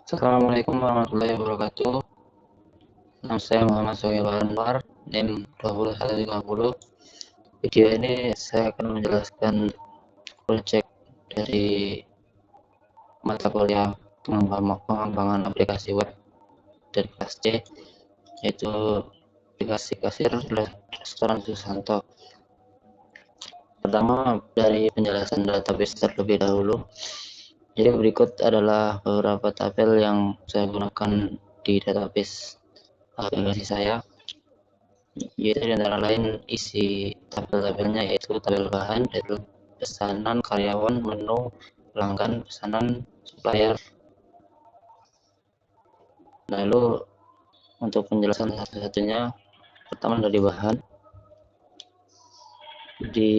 Assalamualaikum warahmatullahi wabarakatuh. Nama saya Muhammad Sohibul Anwar, NIM 2150. Video ini saya akan menjelaskan proyek dari mata kuliah pengembangan aplikasi web dari kelas C, yaitu aplikasi kasir restoran Susanto. Pertama, dari penjelasan database terlebih dahulu. Jadi berikut adalah beberapa tabel yang saya gunakan di database aplikasi saya, yaitu antara lain isi tabel-tabelnya yaitu tabel bahan, detail pesanan, karyawan, menu, pelanggan, pesanan, supplier. Lalu untuk penjelasan satu-satunya, pertama dari bahan. Di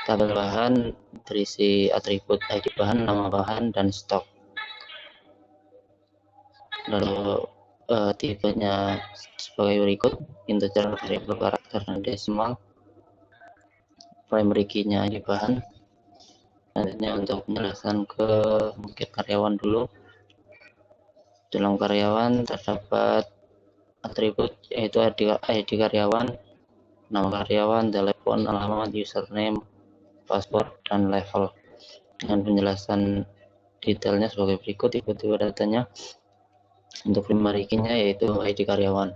tabel bahan berisi atribut ID bahan, nama bahan, dan stok. Lalu tipenya sebagai berikut: integer, variabel, karakter, dan desimal. Primary key-nya ID bahan. Selanjutnya untuk penjelasan ke mungkin karyawan dulu. Dalam karyawan terdapat atribut yaitu ID karyawan, nama karyawan, telepon, alamat, username, password, dan level. Dengan penjelasan detailnya sebagai berikut: tipe-tipe datanya. Untuk primary key-nya yaitu ID karyawan.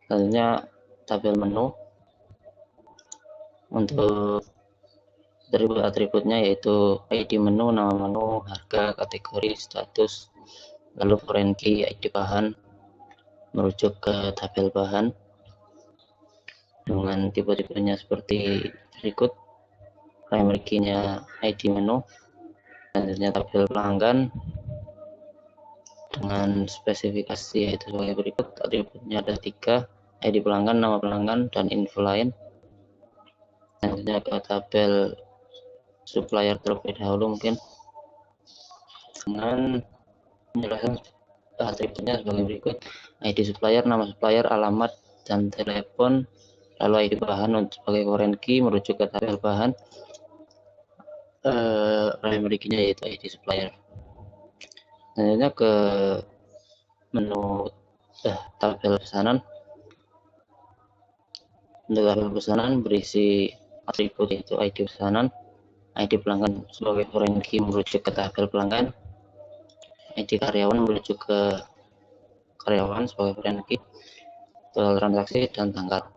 Selanjutnya tabel menu. Untuk atribut-atributnya yaitu ID menu, nama menu, harga, kategori, status. Lalu foreign key ID bahan merujuk ke tabel bahan dengan tipe-tipenya seperti berikut: primary key-nya ID menu. Selanjutnya tabel pelanggan dengan spesifikasi yaitu sebagai berikut: atributnya ada 3: ID pelanggan, nama pelanggan, dan info lain. Selanjutnya ke tabel supplier terlebih dahulu, mungkin dengan penjelasan atributnya sebagai berikut: ID supplier, nama supplier, alamat, dan telepon. Lalu ID bahan sebagai foreign key merujuk ke tabel bahan, primary key-nya yaitu ID supplier. Selanjutnya ke menu tabel pesanan. Untuk tabel pesanan berisi atribut yaitu ID pesanan, ID pelanggan sebagai foreign key merujuk ke tabel pelanggan, ID karyawan merujuk ke karyawan sebagai foreign key, total transaksi, dan tanggal.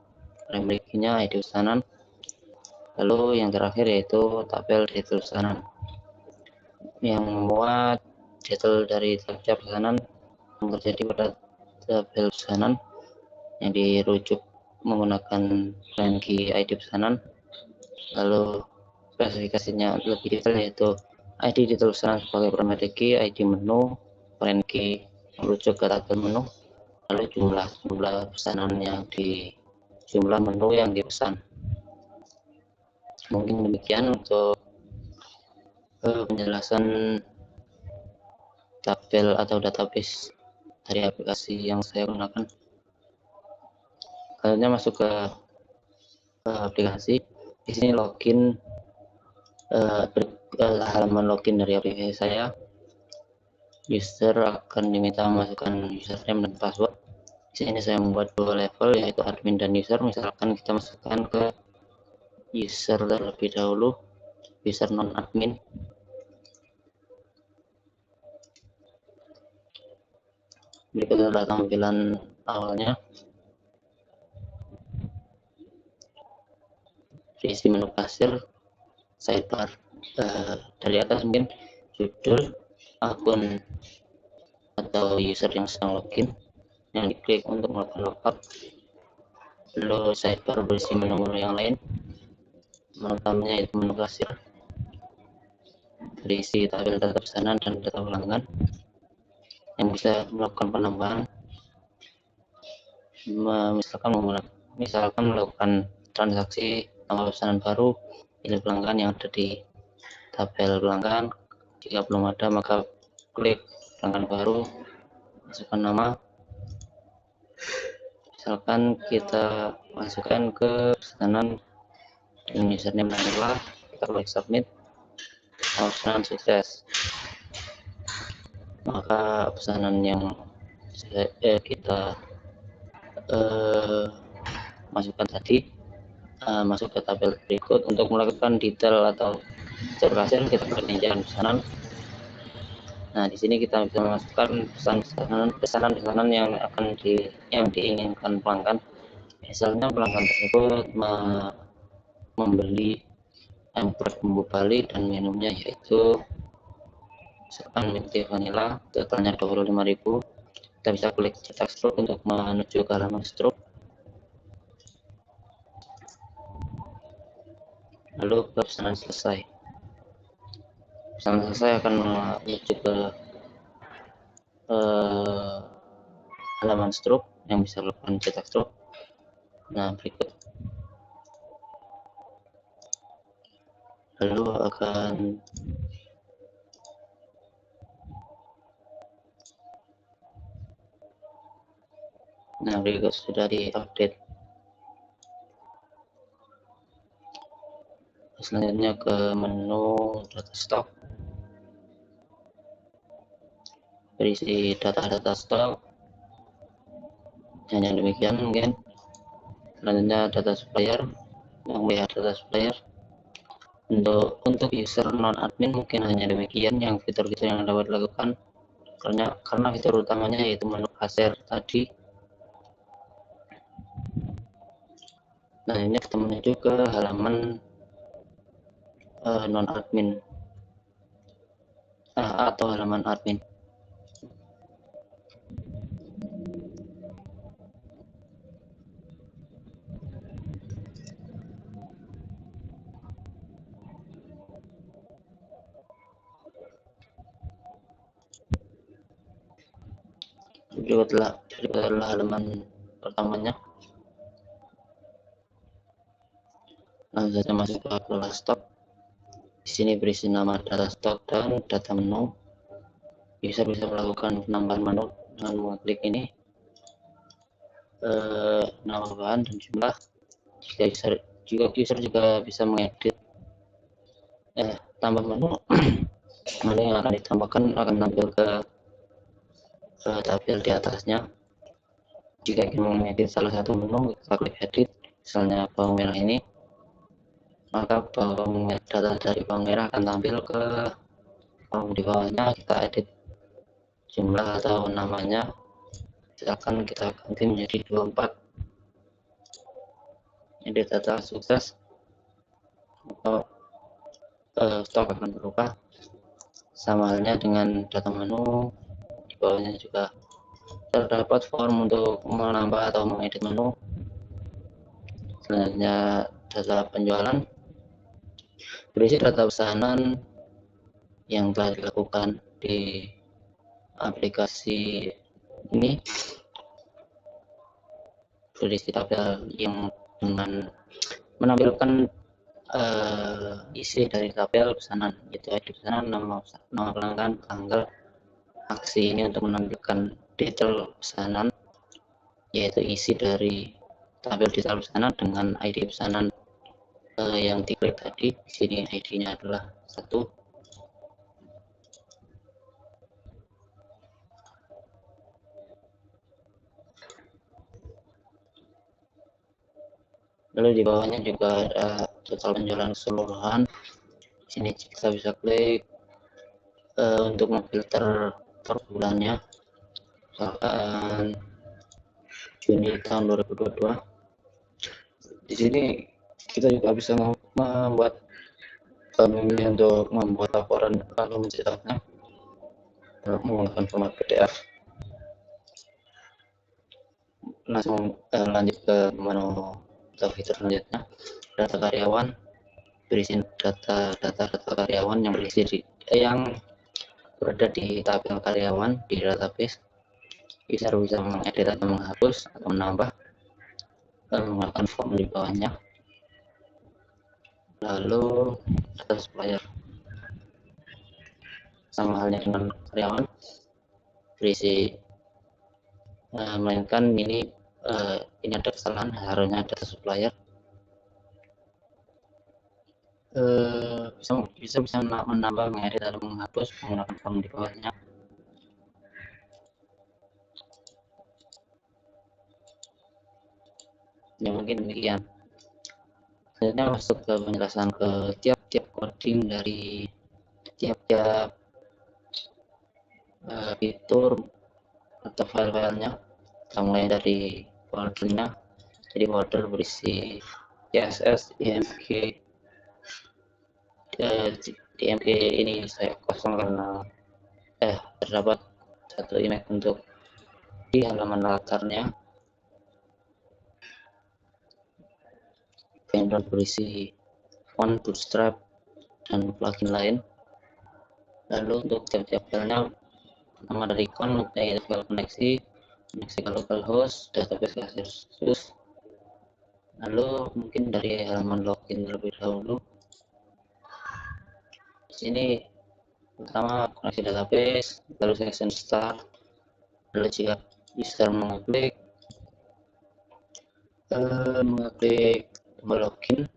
Primary key-nya ID pesanan. Lalu yang terakhir yaitu tabel detail pesanan yang memuat detail dari tiap pesanan yang terjadi pada tabel pesanan yang dirujuk menggunakan foreign key ID pesanan. Lalu spesifikasinya lebih detail yaitu ID detail pesanan sebagai primary key, ID menu, foreign key merujuk ke tabel menu, lalu jumlah pesanan yang jumlah menu yang dipesan. Mungkin demikian untuk penjelasan tabel atau database dari aplikasi yang saya gunakan. Selanjutnya masuk ke aplikasi. Di sini login, halaman login dari aplikasi saya. User akan diminta memasukkan username dan password. Di sini saya membuat 2 level yaitu admin dan user. Misalkan kita masukkan ke user terlebih dahulu, user non admin. Berikut adalah tampilan awalnya. Isi menu kasir, sidebar. Dari atas mungkin judul, akun atau user yang sedang login yang diklik untuk melakukan logout. Lalu sidebar berisi menu-menu yang lain. Menu utamanya yaitu menu kasir, berisi tabel data pesanan dan data pelanggan yang bisa melakukan penambahan, misalkan melakukan transaksi tambah pesanan baru, pilih pelanggan yang ada di tabel pelanggan. Jika belum ada maka klik pelanggan baru, masukkan nama. Misalkan kita masukkan ke pesanan dengan username dan email, kita klik submit, pesanan sukses. maka pesanan yang kita masukkan tadi masuk ke tabel berikut. Untuk melakukan detail atau hasil kita peninjauan pesanan. Nah, di sini kita bisa memasukkan pesanan yang diinginkan pelanggan. Misalnya pelanggan tersebut membeli produk bumbu Bali dan minumnya yaitu misalkan milk tea vanilla, totalnya 25.000. Kita bisa klik cetak struk untuk menuju ke halaman struk. Lalu pesanan selesai. Pesanan selesai akan menuju ke halaman struk yang bisa lakukan cetak struk. Nah, berikut lalu akan berikut sudah diupdate. Selanjutnya ke menu data stok, berisi data-data stok. Hanya demikian mungkin. Selanjutnya data supplier, yang melihat data supplier. Untuk user non admin mungkin hanya demikian yang fitur-fitur yang dapat dilakukan, karena fitur utamanya yaitu menu kasir tadi. Nah, ini kita menuju ke halaman non admin atau halaman admin. Berikutlah halaman pertamanya. Langsung saja masuk ke kelas stok. Di sini berisi nama data stok dan data menu. Bisa melakukan penambahan menu dengan mengklik ini, nama bahan dan jumlah. User juga bisa mengedit tambah menu. Menu yang akan ditambahkan akan tampil ke tabel di atasnya. Jika ingin mengedit salah satu menu, kita klik edit, misalnya bawang merah ini, maka data dari bawang merah akan tampil ke di bawahnya. Kita edit jumlah atau namanya, misalkan kita ganti menjadi 24. Edit data sukses, atau stok akan berubah. Sama halnya dengan data menu, di bawahnya juga terdapat form untuk menambah atau mengedit menu. Selanjutnya data penjualan, berisi data pesanan yang telah dilakukan di aplikasi ini, berisi tabel yang dengan menampilkan isi dari tabel pesanan, yaitu ID pesanan, nama pelanggan, tanggal, aksi. Ini untuk menampilkan detail pesanan, yaitu isi dari tabel detail pesanan dengan ID pesanan yang diklik tadi. Di sini ID-nya adalah 1. Lalu di bawahnya juga ada total penjualan keseluruhan. Di sini kita bisa klik untuk memfilter per bulannya, misalkan Juni tahun 2022. Di sini kita juga bisa membuat memilih untuk membuat laporan lalu mencetaknya menggunakan format PDF. Langsung lanjut ke menu atau fitur selanjutnya, data karyawan. Berisi data karyawan yang berada di tabel karyawan di database. User bisa mengedit atau menghapus atau menambah menggunakan form di bawahnya. Lalu data supplier, sama halnya dengan karyawan, berisi melainkan ini ada kesalahan, harusnya data supplier. Bisa menambah, mengedit atau menghapus menggunakan form di bawahnya. Ya mungkin demikian. Selanjutnya masuk ke penjelasan ke tiap-tiap coding dari tiap-tiap fitur atau file-filenya. Kita mulai dari foldernya. Jadi folder berisi CSS, IMG. IMG ini saya kosong karena terdapat satu image untuk di halaman latarnya. Background berisi font, bootstrap, dan plugin lain. Lalu untuk tiap-tiap filenya, pertama dari con yaitu file koneksi ke localhost, database khusus. Lalu mungkin dari halaman login terlebih dahulu. Di sini pertama koneksi database, lalu session start. Lalu jika user mengklik login,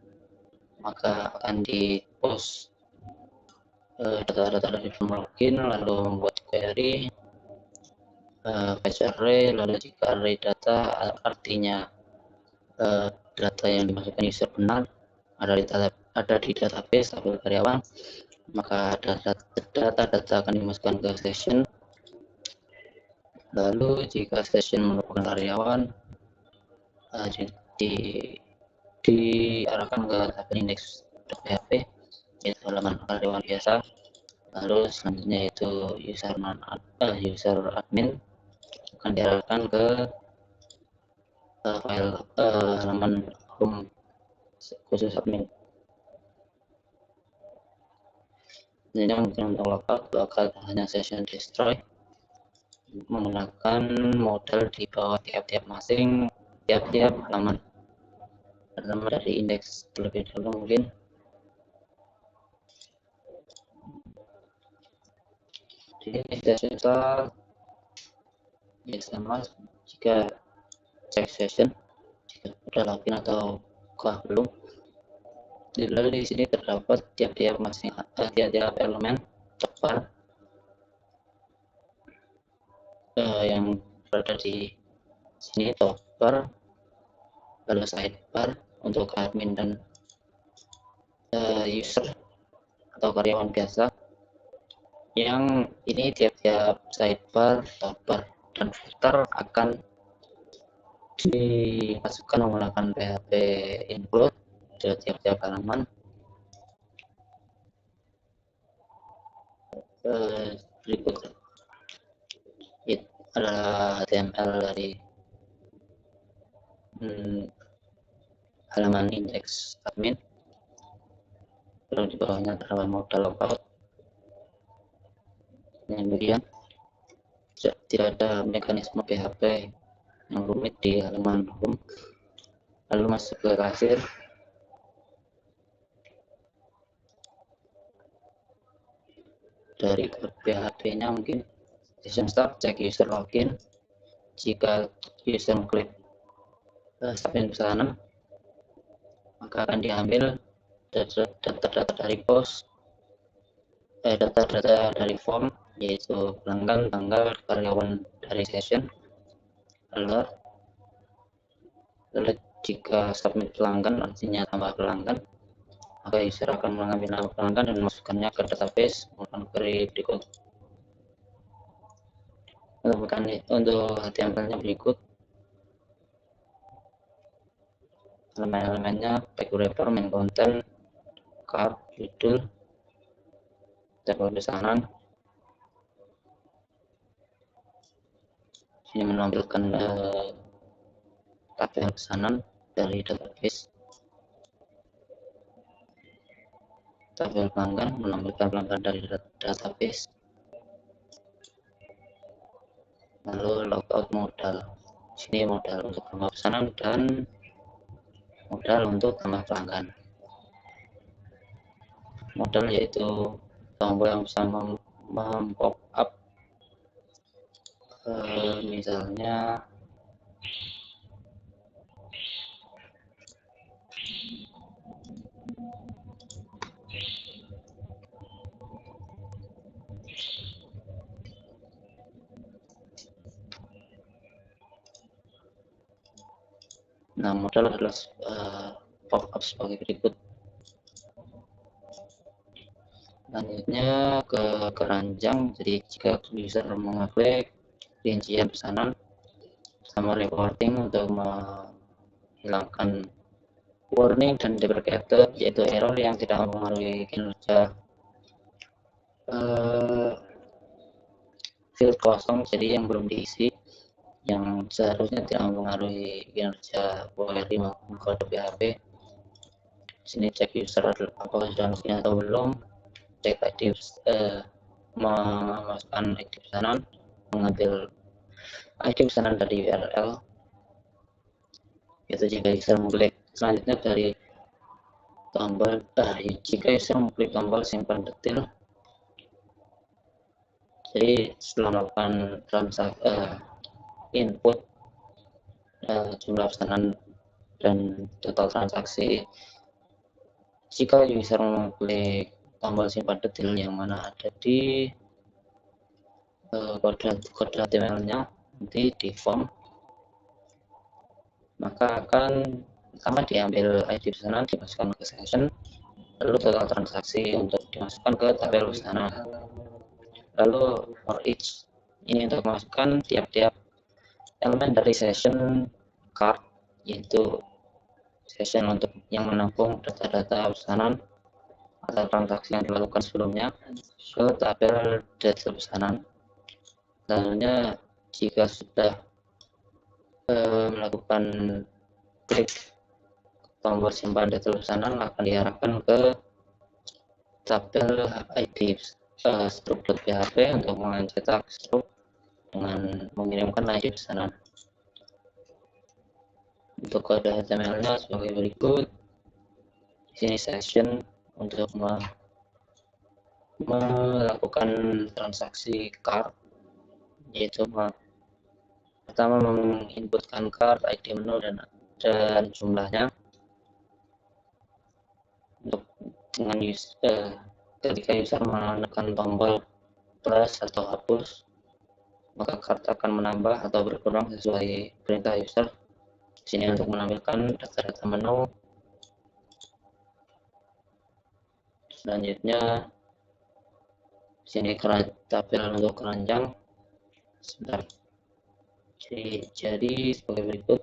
maka akan di post data-data dari form login, lalu membuat query fetch array. Lalu jika array data artinya data yang dimasukkan user benar ada di database tabel karyawan, maka data akan dimasukkan ke session. Lalu jika session merupakan karyawan, diarahkan ke tabel index.php, yaitu halaman karyawan biasa. Lalu selanjutnya yaitu user admin akan diarahkan ke file halaman home khusus admin. Ini mungkin untuk logout hanya session destroy menggunakan model di bawah tiap-tiap halaman. Pertama dari indeks terlebih dahulu mungkin. Di session start ya sama jika cek session jika sudah login atau belum. Lalu di sini terdapat tiap-tiap elemen topbar yang berada di sini, topbar, lalu sidebar untuk admin dan user atau karyawan biasa. Yang ini tiap-tiap sidebar, topbar, dan filter akan dimasukkan menggunakan PHP include ke tiap-tiap halaman. Berikut adalah HTML dari halaman index admin. Lalu di bawahnya terdapat modal logout. Kemudian tidak ada mekanisme PHP yang rumit di halaman home. Lalu masuk ke kasir. Dari PHP-nya mungkin session start, cek user login. Jika user klik submit pesanan, maka akan diambil data-data dari post, data-data dari form, yaitu pelanggan, tanggal, karyawan dari session. Lalu jika submit pelanggan artinya tambah pelanggan, maka user akan mengambil nama pelanggan dan memasukkannya ke database menggunakan query berikut. Untuk HTML-nya berikut, elemen-elemennya back wrapper, main content, card, judul, tabel pesanan. Ini menampilkan tabel pesanan dari database. Tabel pelanggan menampilkan pelanggan dari database. Lalu logout modal. Sini modal untuk tambah pesanan dan modal untuk tambah pelanggan. Modal yaitu tombol yang bisa mem-pop up misalnya Nah, modal adalah pop-up sebagai berikut. Selanjutnya ke keranjang. Jadi jika user mengeklik rincian pesanan sama reporting untuk menghilangkan warning dan deprecated, yaitu error yang tidak mempengaruhi kinerja field kosong, jadi yang belum diisi, yang seharusnya tidak mempengaruhi kinerja WRI maupun kode PHP. Sini cek user apakah sudah login atau belum, cek ID, memasukkan ID pesanan, mengambil ID pesanan dari URL. Itu jika user mengklik. Selanjutnya dari tombol jika user mengklik tombol simpan detail, jadi setelah melakukan transaksi input jumlah pesanan dan total transaksi, jika user mengklik tombol simpan detail yang mana ada di kode HTML-nya nanti di form, maka akan pertama diambil ID pesanan, dimasukkan ke session, lalu total transaksi untuk dimasukkan ke tabel pesanan, lalu for each ini untuk memasukkan tiap-tiap elemen dari session card, yaitu session untuk yang menampung data-data pesanan atau transaksi yang dilakukan sebelumnya ke tabel detail pesanan. Selanjutnya jika sudah melakukan klik tombol simpan detail pesanan, akan diarahkan ke tabel ID struk.php untuk mencetak struk dengan mengirimkan ID pesanan. Untuk kode HTML-nya sebagai berikut. Di sini session untuk melakukan transaksi card, yaitu pertama menginputkan card, ID menu dan jumlahnya. Untuk dengan ketika user menekan tombol plus atau hapus, maka card akan menambah atau berkurang sesuai perintah user. Di sini untuk menampilkan data-data menu. Selanjutnya di sini tabel untuk keranjang. Sebentar. Jadi sebagai berikut.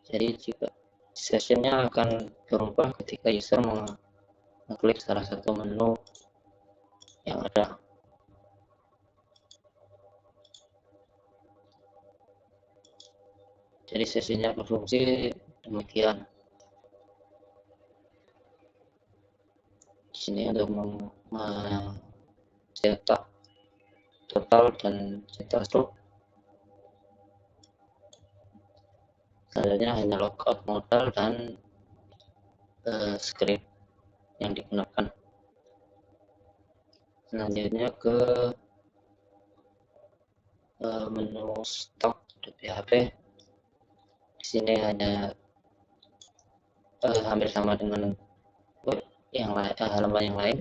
Jadi jika sessionnya akan berubah ketika user mengklik salah satu menu yang ada. Jadi sesinya berfungsi demikian. Di sini untuk mencetak total dan cetak struk. Selanjutnya hanya logout modal dan script yang digunakan. Selanjutnya ke menu stock.php. Di sini hanya hampir sama dengan yang lain, halaman yang lain.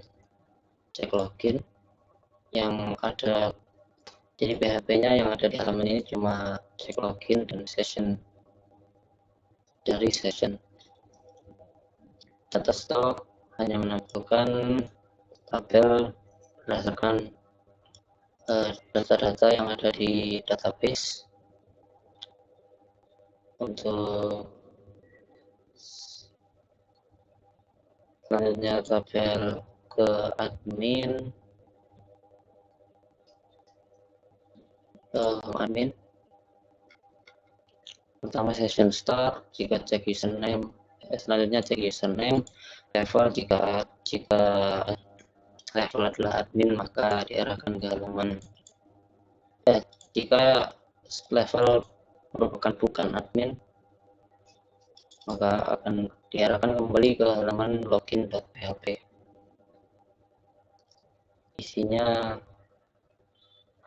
Cek login yang ada, jadi PHP-nya yang ada di halaman ini cuma cek login dan session dari session. Data stock hanya menampilkan tabel berdasarkan data-data yang ada di database. Untuk selanjutnya tabel ke admin, pertama session start, jika cek username, selanjutnya cek username, level jika level adalah admin maka diarahkan ke halaman jika level merupakan bukan admin maka akan diarahkan kembali ke halaman login.php. Isinya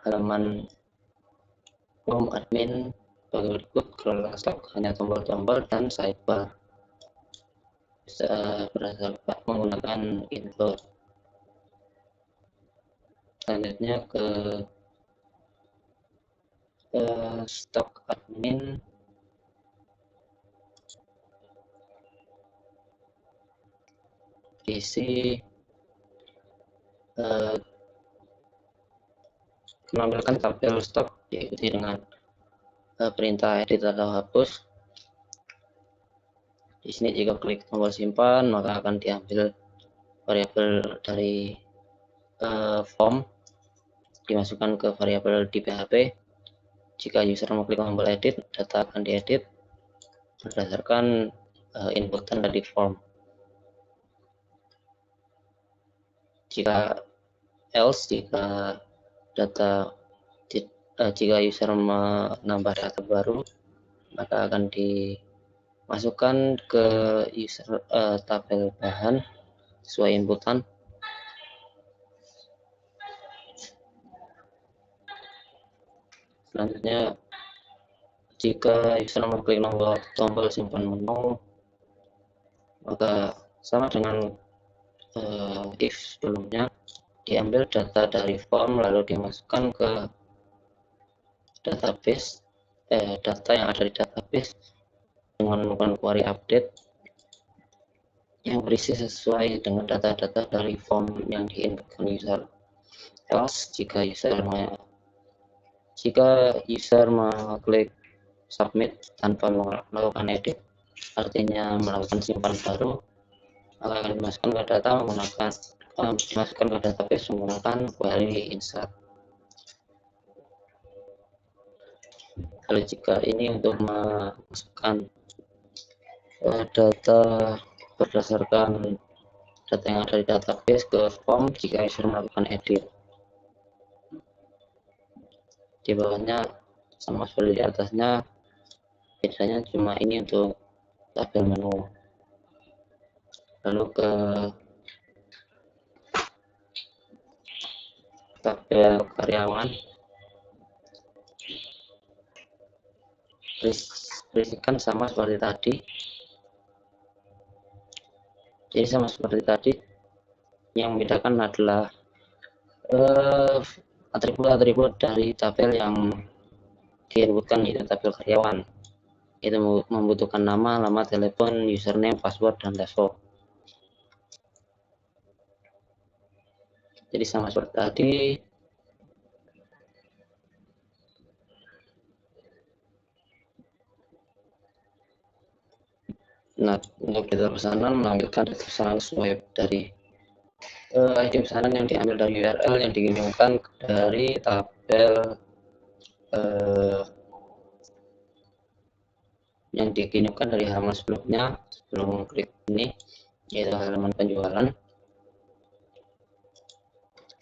halaman home admin sebagai berikut, kelola stok hanya tombol-tombol dan sidebar bisa berdasarkan menggunakan info. Selanjutnya ke stok admin isi menampilkan tabel stok diikuti dengan perintah edit atau hapus. Di sini jika klik tombol simpan maka akan diambil variabel dari form, dimasukkan ke variabel di PHP. Jika user mengklik tombol edit, data akan diedit berdasarkan inputan dari form. Jika else, jika user menambah data baru, maka akan dimasukkan ke user tabel bahan sesuai inputan. Selanjutnya, jika user mengklik tombol simpan menu, maka sama dengan if sebelumnya, diambil data dari form lalu dimasukkan ke database, data yang ada di database dengan melakukan query update yang berisi sesuai dengan data-data dari form yang diinputkan user. Else, jika user mengklik submit tanpa melakukan edit, artinya melakukan simpan baru, maka akan dimasukkan ke database menggunakan query insert. Kalau jika ini untuk memasukkan data berdasarkan data yang ada di database ke form jika user melakukan edit. Di bawahnya sama seperti di atasnya, bedanya cuma ini untuk tabel menu. Lalu ke tabel karyawan, berisikan sama seperti tadi. Jadi sama seperti tadi, yang membedakan adalah atribut-atribut dari tabel yang diinputkan, yaitu tabel karyawan. Itu membutuhkan nama, alamat, telepon, username, password, dan dashboard. Jadi sama seperti tadi. Nah, untuk data pesanan menampilkan data pesanan sesuai dari ID pesanan yang diambil dari URL yang dikirimkan dari tabel yang dikirimkan dari halaman sebelumnya sebelum klik ini, yaitu halaman penjualan.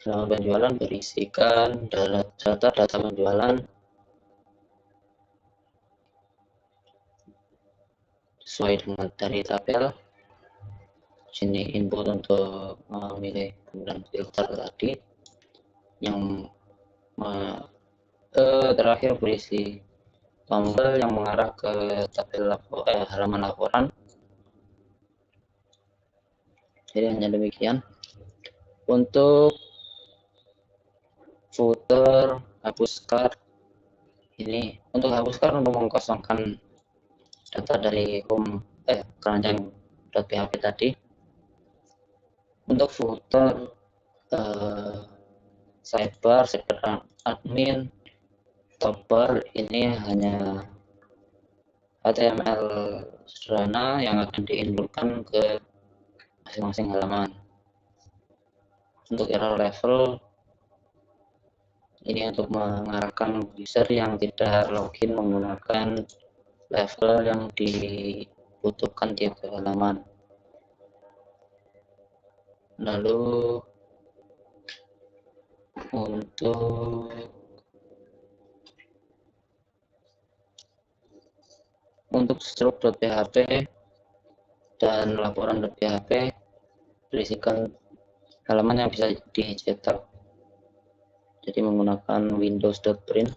Halaman penjualan berisikan data penjualan sesuai dengan dari tabel. Sini input untuk memilih dan filter tadi. Yang terakhir berisi tombol yang mengarah ke tabel halaman laporan. Jadi hanya demikian. Untuk footer, hapus card, ini untuk hapus card untuk mengkosongkan data dari keranjang.php tadi. Untuk footer, sidebar admin, topper, ini hanya HTML sederhana yang akan diinputkan ke masing-masing halaman. Untuk error level, ini untuk mengarahkan user yang tidak login menggunakan level yang dibutuhkan tiap halaman. Lalu untuk stroke.php dan laporan.php berisikan halaman yang bisa dicetak, jadi menggunakan windows.print.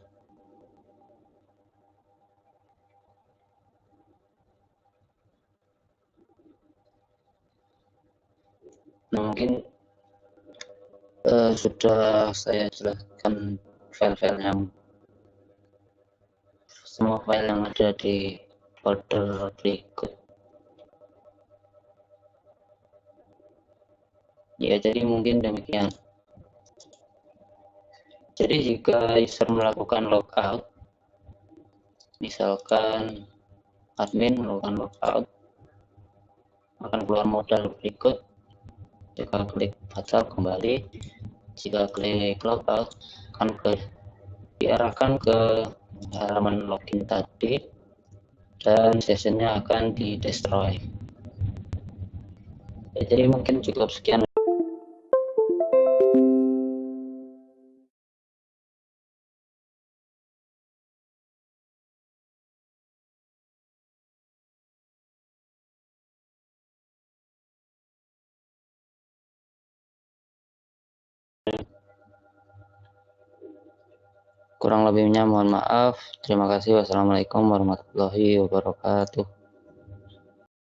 Nah, mungkin sudah saya jelaskan file-file yang semua file yang ada di folder berikut. Ya, jadi mungkin demikian. Jadi jika user melakukan logout, misalkan admin melakukan logout, akan keluar modal berikut. Jika klik batal kembali, jika klik logout akan diarahkan ke halaman login tadi dan sessionnya akan di destroy. Ya, jadi mungkin cukup sekian. Kurang lebihnya mohon maaf. Terima kasih. Wassalamualaikum warahmatullahi wabarakatuh.